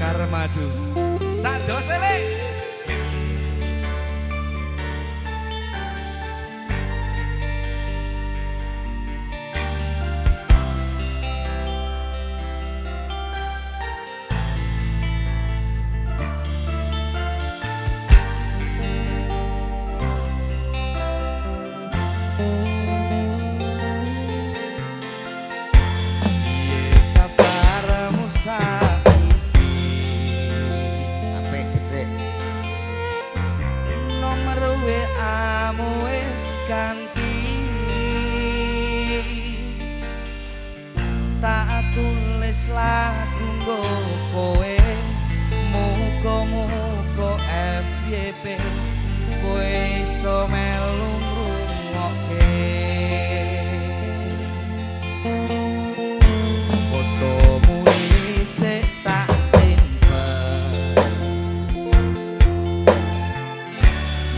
bakar madu. Sajo sele. Tulis lagu nggo kowe muga-muga FYP kowe iso melu ngrungokke fotomu isih tak simpen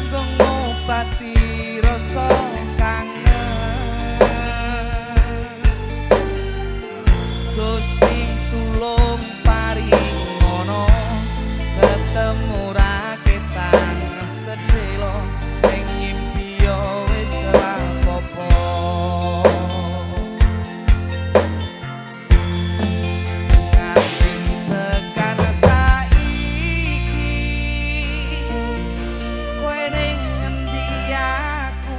nggo ngobati rasa Gusti tulung paringono ketemu ra ketang sedelo ning ngimpi yo wis ora apa-apa nganti tekan saiki kowe ning ngendi aku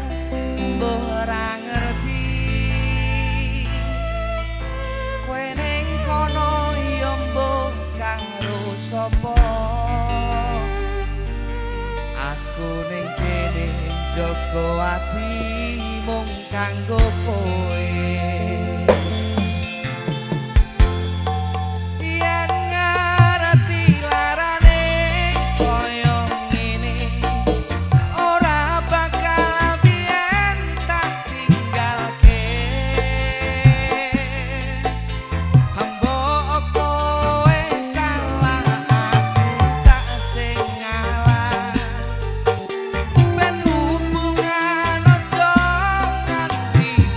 mbok ora ngerti kowe ning kono ya mbok karo sapa aku ning kene jaga ati mung kanggo kowe yen ngerti larane kaya ngene ora bakal biyen tak tinggalke Ben hubungan ojo nganti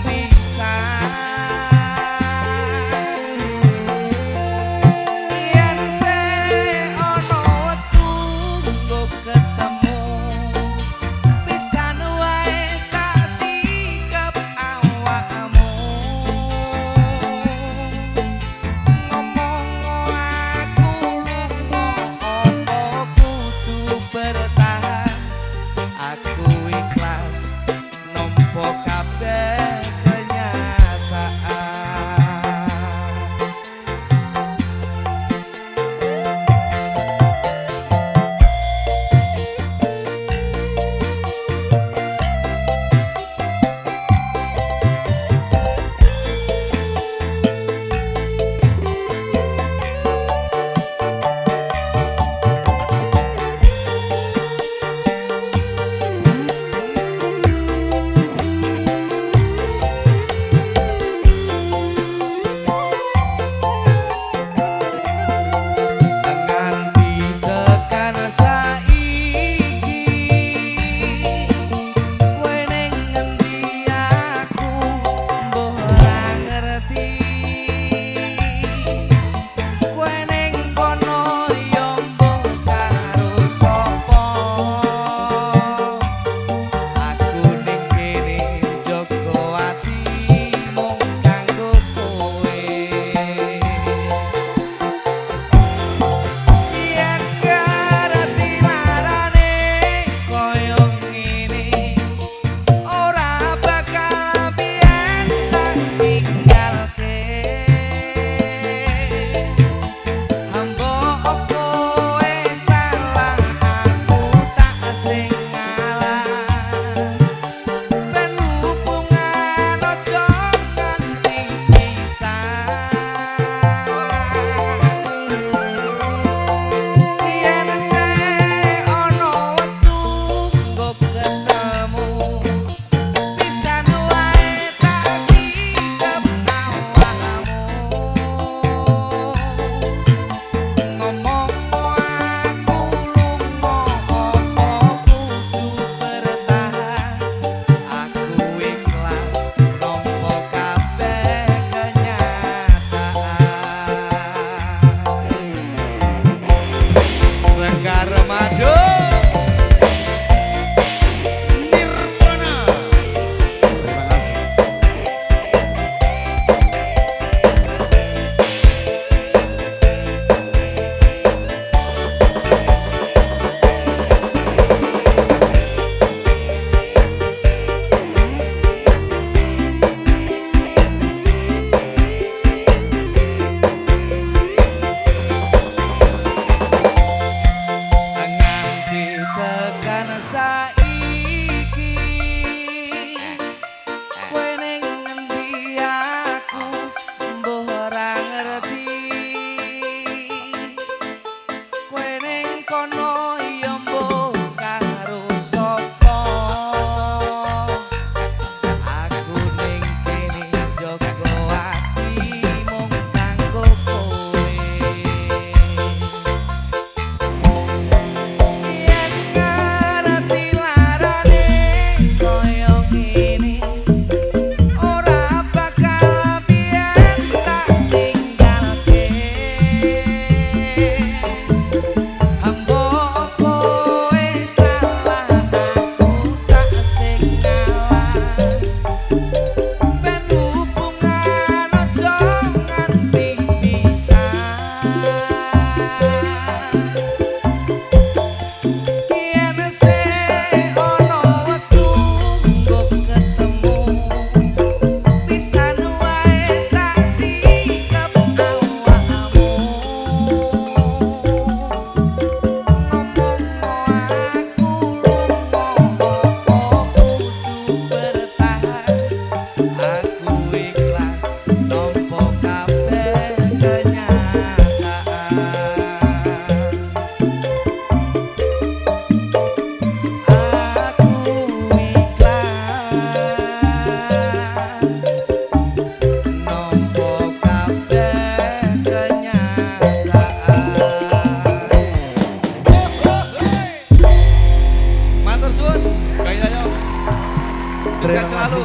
Sukses selalu.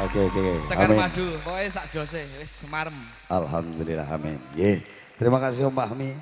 Oke. Sekar Amin. madu, pokoknya sak jose, wis semarem. Alhamdulillah, amin. Terima kasih Om Fahmi.